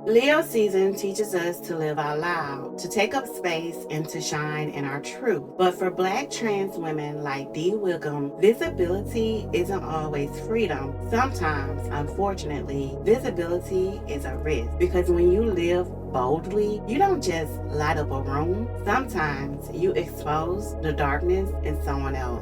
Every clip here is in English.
Leo season teaches us to live out loud, to take up space, and to shine in our truth. But for Black trans women like Dee Whigham, visibility isn't always freedom. Sometimes, unfortunately, visibility is a risk because when you live boldly, you don't just light up a room. Sometimes you expose the darkness in someone else.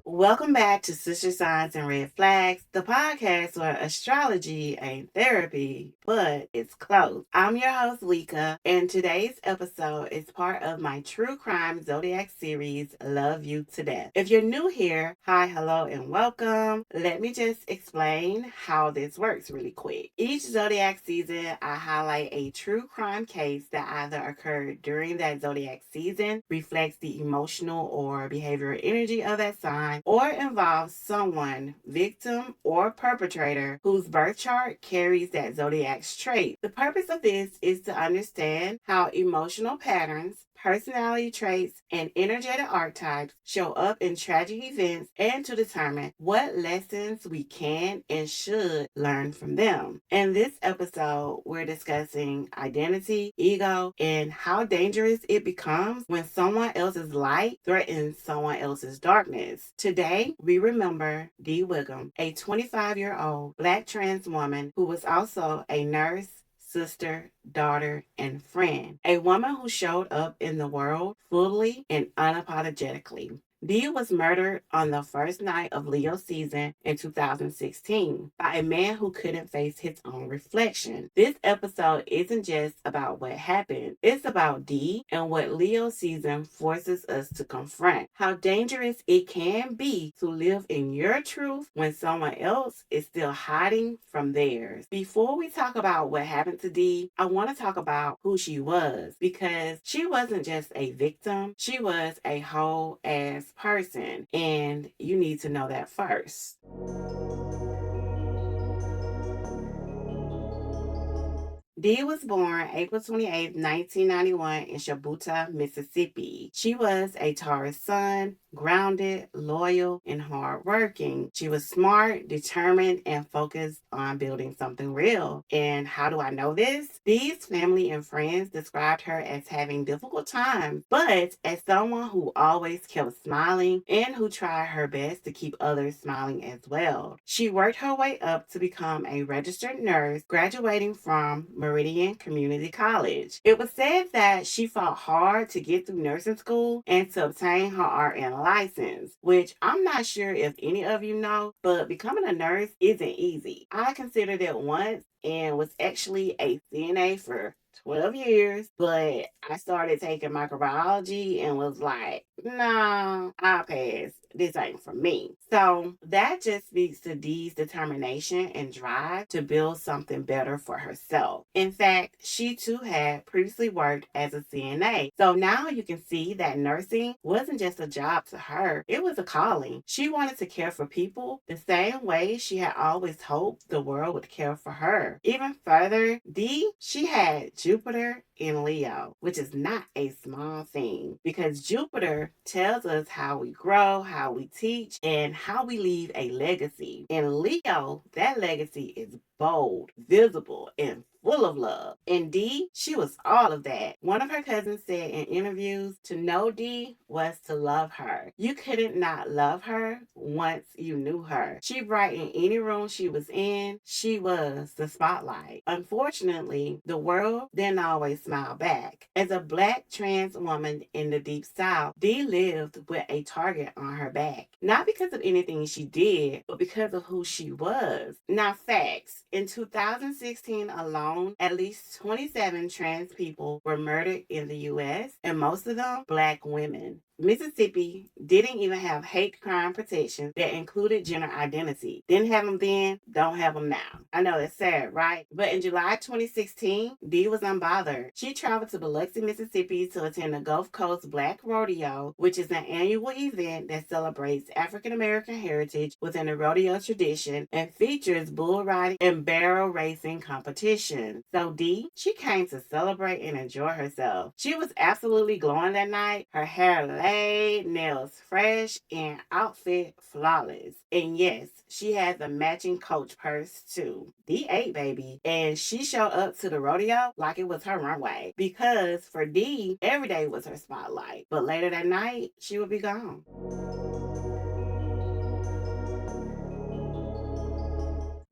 Welcome back to Sister Signs and Red Flags, the podcast where astrology ain't therapy, but it's close. I'm your host, Lika, and today's episode is part of my true crime zodiac series, Love You to Death. If you're new here, hi, hello, and welcome. Let me just explain how this works really quick. Each zodiac season, I highlight a true crime case that either occurred during that zodiac season, reflects the emotional or behavioral energy of that sign, or involves someone, victim or perpetrator, whose birth chart carries that zodiac's trait. The purpose of this is to understand how emotional patterns, personality traits, and energetic archetypes show up in tragic events and to determine what lessons we can and should learn from them. In this episode, we're discussing identity, ego, and how dangerous it becomes when someone else's light threatens someone else's darkness. Today, we remember Dee Whigham, a 25-year-old Black trans woman who was also a nurse, sister, daughter, and friend. A woman who showed up in the world fully and unapologetically. Dee was murdered on the first night of Leo season in 2016 by a man who couldn't face his own reflection. This episode isn't just about what happened, it's about Dee and what Leo season forces us to confront. How dangerous it can be to live in your truth when someone else is still hiding from theirs. Before we talk about what happened to Dee, I want to talk about who she was because she wasn't just a victim, she was a whole ass person, and you need to know that first. Dee was born April 28, 1991 in Shabuta, Mississippi. She was a Taurus sun, grounded, loyal, and hardworking. She was smart, determined, and focused on building something real. And how do I know this? Dee's family and friends described her as having difficult times, but as someone who always kept smiling and who tried her best to keep others smiling as well. She worked her way up to become a registered nurse, graduating from Meridian Community College. It was said that she fought hard to get through nursing school and to obtain her RN license, which I'm not sure if any of you know, but becoming a nurse isn't easy. I considered it once and was actually a CNA for 12 years, but I started taking microbiology and was like, nah, I'll pass. This ain't for me. So that just speaks to Dee's determination and drive to build something better for herself. In fact, she too had previously worked as a CNA. So now you can see that nursing wasn't just a job to her, it was a calling. She wanted to care for people the same way she had always hoped the world would care for her. Even further, Dee, she had Jupiter in Leo, which is not a small thing because Jupiter tells us how we grow, how we teach, and how we leave a legacy. In Leo, that legacy is bold, visible, and full of love. And Dee, she was all of that. One of her cousins said in interviews, to know Dee was to love her. You couldn't not love her once you knew her. She brightened any room she was in. She was the spotlight. Unfortunately, the world didn't always smile back. As a Black trans woman in the Deep South, Dee lived with a target on her back. Not because of anything she did, but because of who she was. Now, facts. In 2016 alone, at least 27 trans people were murdered in the U.S., and most of them Black women. Mississippi didn't even have hate crime protection that included gender identity. Didn't have them then, don't have them now. I know it's sad, right? But in July 2016, Dee was unbothered. she traveled to Biloxi, Mississippi to attend the Gulf Coast Black Rodeo, which is an annual event that celebrates African American heritage within the rodeo tradition and features bull riding and barrel racing competition. So Dee, she came to celebrate and enjoy herself. She was absolutely glowing that night. Her hair laid, nails fresh, and outfit flawless. And yes, she had the matching Coach purse too. Dee ate, baby. And she showed up to the rodeo like it was her runway. Because for Dee, every day was her spotlight. But later that night, she would be gone.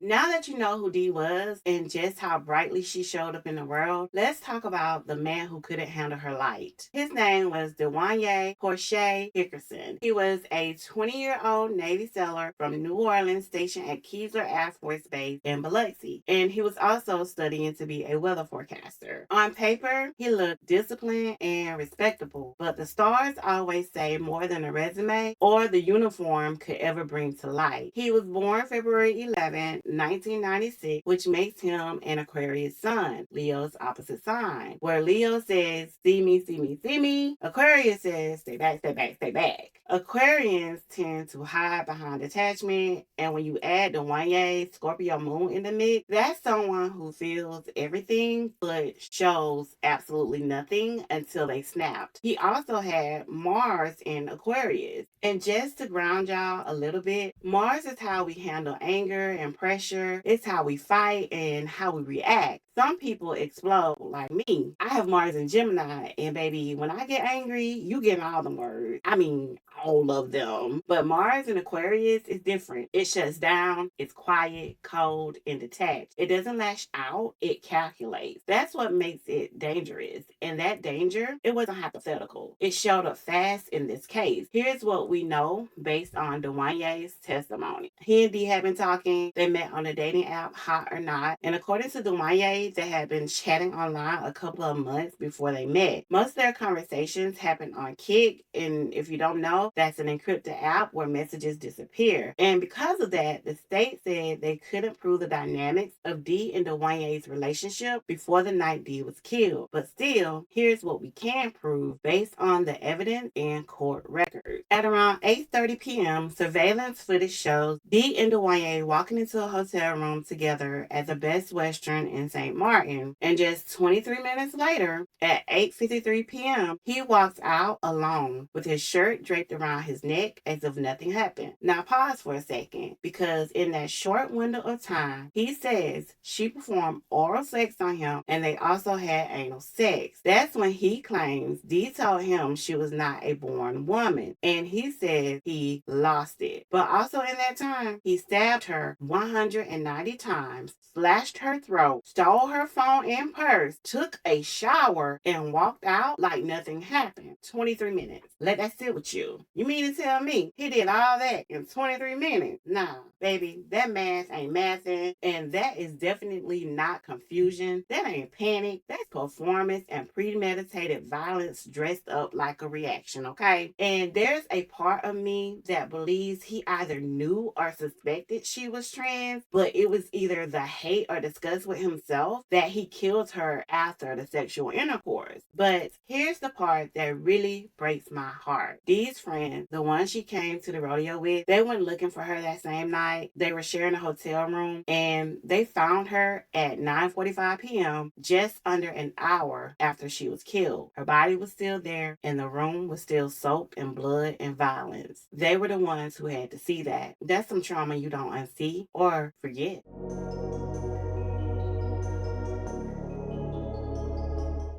Now that you know who Dee was and just how brightly she showed up in the world, let's talk about the man who couldn't handle her light. His name was Dewanye Portia Hickerson. He was a 20-year-old Navy sailor from New Orleans stationed at Keesler Air Force Base in Biloxi, and he was also studying to be a weather forecaster. On paper, he looked disciplined and respectable, but the stars always say more than a resume or the uniform could ever bring to light. He was born February 11, 1996, which makes him an Aquarius sun, Leo's opposite sign. Where Leo says, see me, see me, see me, Aquarius says, stay back, stay back, stay back. Aquarians tend to hide behind attachment, and when you add the Wanye Scorpio moon in the mix, that's someone who feels everything but shows absolutely nothing until they snapped. He also had Mars in Aquarius. And just to ground y'all a little bit, Mars is how we handle anger and pressure. It's how we fight and how we react. Some people explode like me. I have Mars in Gemini, and baby, when I get angry, you get all the words. I mean, all of them. But Mars in Aquarius is different. It shuts down, it's quiet, cold, and detached. It doesn't lash out, it calculates. That's what makes it dangerous. And that danger, it wasn't hypothetical. It showed up fast in this case. Here's what we know based on Dewanye's testimony. He and Dee had been talking. They met on the dating app Hot or Not. And according to Dewanye, they had been chatting online a couple of months before they met. Most of their conversations happened on Kik, and if you don't know, that's an encrypted app where messages disappear. And because of that, the state said they couldn't prove the dynamics of Dee and Dewanye's relationship before the night Dee was killed. But still, here's what we can prove based on the evidence and court records. At around 8:30 p.m., surveillance footage shows Dee and Dewanye walking into a hotel room together at the Best Western in St. Martin. And just 23 minutes later, at 8:53 p.m., he walks out alone with his shirt draped around his neck as if nothing happened. Now pause for a second, because in that short window of time, he says she performed oral sex on him and they also had anal sex. That's when he claims Dee told him she was not a born woman, and he says he lost it. But also in that time, he stabbed her 190 times, slashed her throat, stole her phone and purse, took a shower, and walked out like nothing happened. 23 minutes. Let that sit with you. You mean to tell me he did all that in 23 minutes? Nah, baby, that math ain't mathing, and that is definitely not confusion. That ain't panic. That's performance and premeditated violence dressed up like a reaction, okay? And there's a part of me that believes he either knew or suspected she was trans, but it was either the hate or disgust with himself that he killed her after the sexual intercourse. But here's the part that really breaks my heart. Dee's friends, the one she came to the rodeo with, they went looking for her that same night. They were sharing a hotel room, and they found her at 9:45 p.m., just under an hour after she was killed. Her body was still there, and the room was still soaked in blood and violence. They were the ones who had to see that. That's some trauma you don't unsee or forget.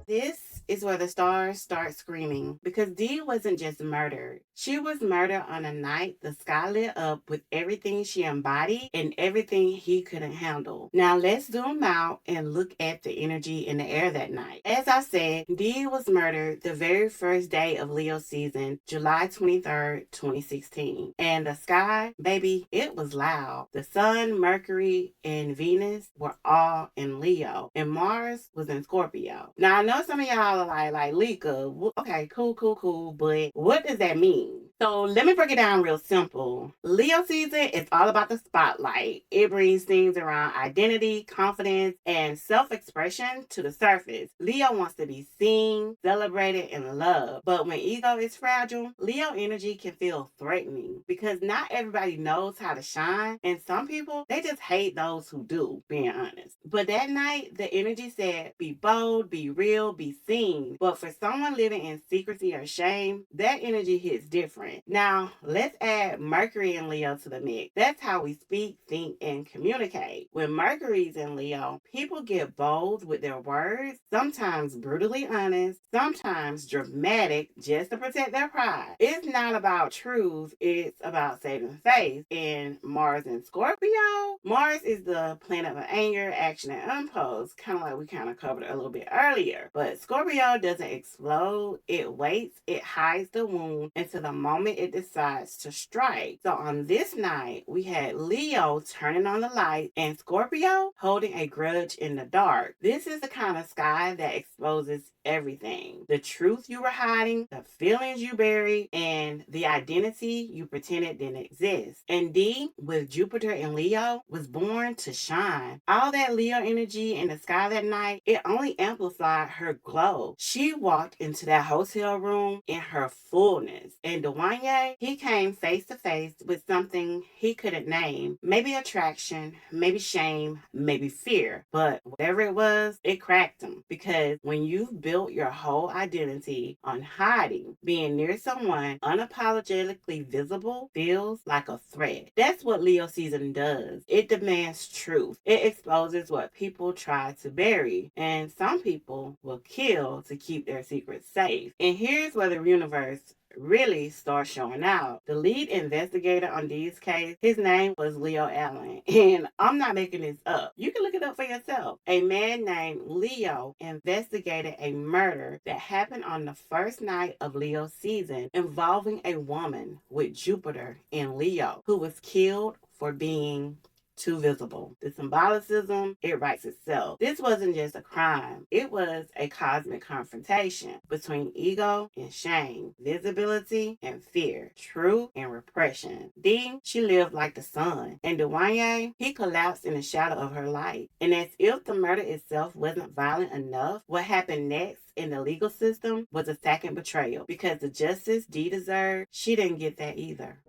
This is where the stars start screaming, because Dee wasn't just murdered. She was murdered on a night the sky lit up with everything she embodied and everything he couldn't handle. Now let's zoom out and look at the energy in the air that night. As I said, Dee was murdered the very first day of Leo season, July 23rd, 2016. And the sky, baby, it was loud. The sun, Mercury, and Venus were all in Leo, and Mars was in Scorpio. Now I know some of y'all are like Lika, okay, cool, but what does that mean? So let me break it down real simple. Leo season is all about the spotlight. It brings things around identity, confidence, and self-expression to the surface. Leo wants to be seen, celebrated, and loved. But when ego is fragile, Leo energy can feel threatening because not everybody knows how to shine, and some people, they just hate those who do, being honest. But that night, the energy said, be bold, be real, be seen. But for someone living in secrecy or shame, that energy hits different. Now, let's add Mercury and Leo to the mix. That's how we speak, think, and communicate. When Mercury's in Leo, people get bold with their words, sometimes brutally honest, sometimes dramatic just to protect their pride. It's not about truth, it's about saving face. In Mars and Scorpio, Mars is the planet of anger, action, and impulse, kind of like we kind of covered a little bit earlier. But Scorpio doesn't explode, it waits, it hides the wound until the moment it decides to strike. So on this night, we had Leo turning on the light and Scorpio holding a grudge in the dark. This is the kind of sky that exposes everything. The truth you were hiding, the feelings you buried, and the identity you pretended didn't exist. And Dee, with Jupiter and Leo, was born to shine. All that Leo energy in the sky that night, it only amplified her glow. She walked into that hotel room in her fullness. And Dwayne, he came face to face with something he couldn't name. Maybe attraction, maybe shame, maybe fear. But whatever it was, it cracked him. Because when you've built your whole identity on hiding, being near someone unapologetically visible feels like a threat. That's what Leo season does. It demands truth. It exposes what people try to bury, and some people will kill to keep their secrets safe. And here's where the universe really start showing out. The lead investigator on Dee's case, his name was Leo Allen. And I'm not making this up. You can look it up for yourself. A man named Leo investigated a murder that happened on the first night of Leo's season involving a woman with Jupiter in Leo who was killed for being too visible. The symbolicism, it writes itself. This wasn't just a crime, it was a cosmic confrontation between ego and shame, visibility and fear, truth and repression. Dee, she lived like the sun, and Dwayne, he collapsed in the shadow of her light. And as if the murder itself wasn't violent enough, what happened next in the legal system was a second betrayal, because the justice Dee deserved, she didn't get that either.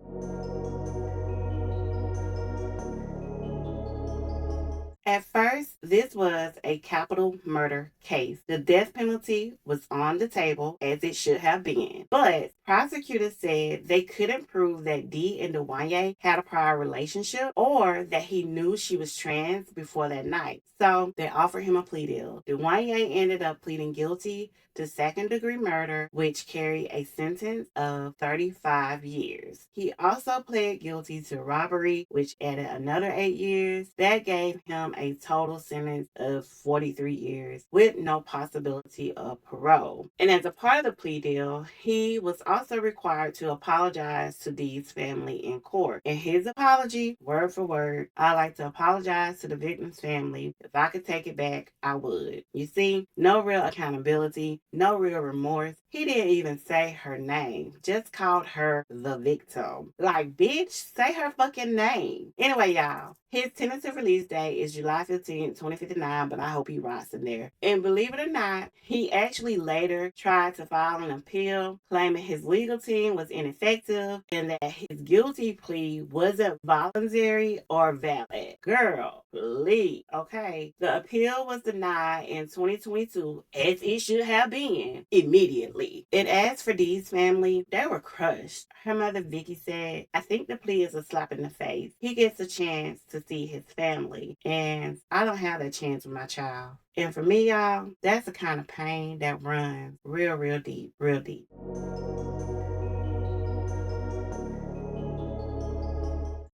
At first, this was a capital murder case. The death penalty was on the table, as it should have been. But prosecutors said they couldn't prove that Dee and Dwayne had a prior relationship or that he knew she was trans before that night. So they offered him a plea deal. Dwayne ended up pleading guilty to second-degree murder, which carried a sentence of 35 years. He also pled guilty to robbery, which added another 8 years. That gave him a total sentence of 43 years with no possibility of parole. And as a part of the plea deal, he was also required to apologize to Dee's family in court. In his apology, word for word, "I like to apologize to the victim's family. If I could take it back, I would." You see, no real accountability, no real remorse. He didn't even say her name, just called her the victim. Like, bitch, say her fucking name. Anyway, y'all, his tentative release date is July 15th, 2059, but I hope he rots in there. And believe it or not, he actually later tried to file an appeal, claiming his legal team was ineffective and that his guilty plea wasn't voluntary or valid. Girl, please, okay? The appeal was denied in 2022, as it should have been, immediately. And as for Dee's family, they were crushed. Her mother, Vicky, said, "I think the plea is a slap in the face. He gets a chance to see his family, and I don't have that chance with my child." And for me, y'all, that's the kind of pain that runs real, real deep, real deep.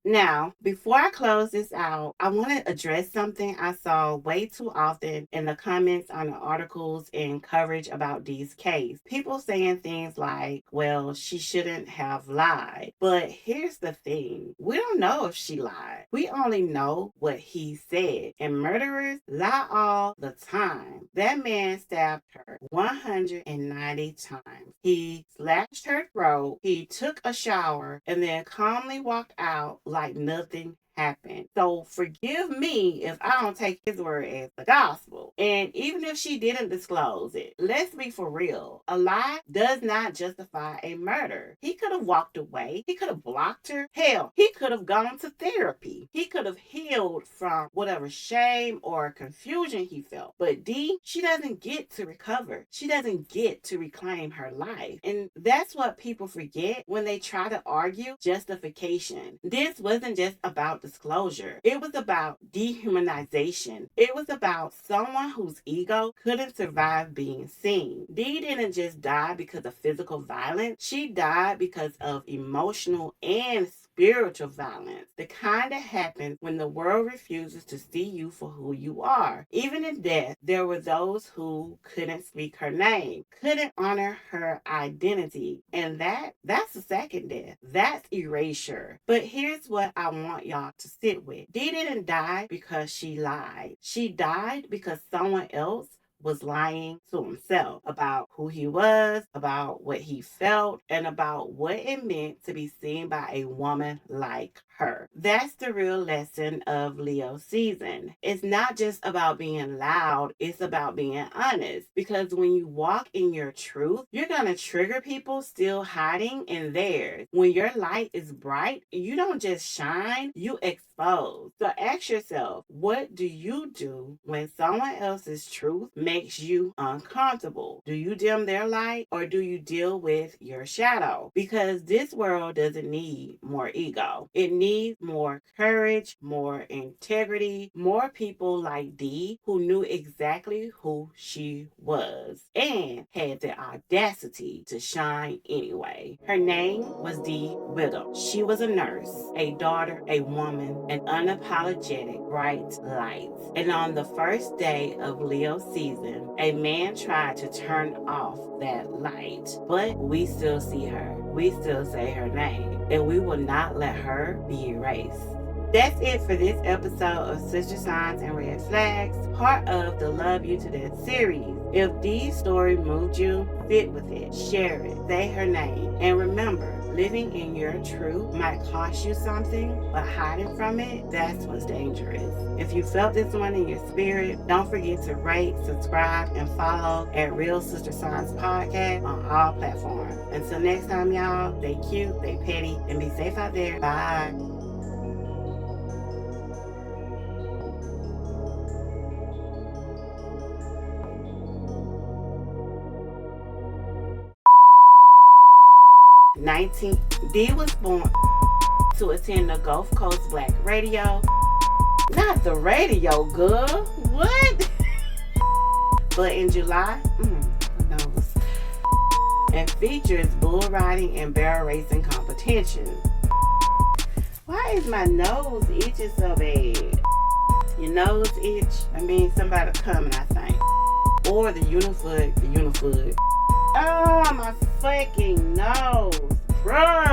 Now, before I close this out, I want to address something I saw way too often in the comments on the articles and coverage about Dee's case. People saying things like, well, she shouldn't have lied. But here's the thing. We don't know if she lied. We only know what he said. And murderers lie all the time. That man stabbed her 190 times. He slashed her throat. He took a shower and then calmly walked out like nothing happened. So forgive me if I don't take his word as the gospel. And even if she didn't disclose it, let's be for real. A lie does not justify a murder. He could have walked away. He could have blocked her. Hell, he could have gone to therapy. He could have healed from whatever shame or confusion he felt. But Dee, she doesn't get to recover. She doesn't get to reclaim her life. And that's what people forget when they try to argue justification. This wasn't just about disclosure. It was about dehumanization. It was about someone whose ego couldn't survive being seen. Dee didn't just die because of physical violence. She died because of emotional and spiritual violence, the kind that happens when the world refuses to see you for who you are. Even in death, there were those who couldn't speak her name, couldn't honor her identity. And that's the second death. That's erasure. But here's what I want y'all to sit with. Dee didn't die because she lied. She died because someone else was lying to himself about who he was, about what he felt, and about what it meant to be seen by a woman like her. That's the real lesson of Leo season. It's not just about being loud, it's about being honest. Because when you walk in your truth, you're gonna trigger people still hiding in theirs. When your light is bright, you don't just shine, you expose. So ask yourself, what do you do when someone else's truth makes you uncomfortable? Do you dim their light or do you deal with your shadow? Because this world doesn't need more ego. It needs more courage, more integrity, more people like Dee who knew exactly who she was and had the audacity to shine anyway. Her name was Dee Whigham. She was a nurse, a daughter, a woman, an unapologetic bright light. And on the first day of Leo season, a man tried to turn off that light, but we still see her. We still say her name, and we will not let her be erased. That's it for this episode of Sister Signs and Red Flags, part of the Love You to Death series. If Dee's story moved you, sit with it, share it, say her name, and remember, living in your truth might cost you something, but hiding from it, that's what's dangerous. If you felt this one in your spirit, don't forget to rate, subscribe, and follow at Real Sister Signs Podcast on all platforms. Until next time, y'all, stay cute, stay petty, and be safe out there. Bye. Dee was born to attend the Gulf Coast Black Radio. Not the radio, girl. What? But in July, who knows? And features bull riding and barrel racing competitions. Why is my nose itching so bad? Your nose itch? I mean, somebody coming, I think. Or the unifoot. Oh, my fucking nose. Bruh.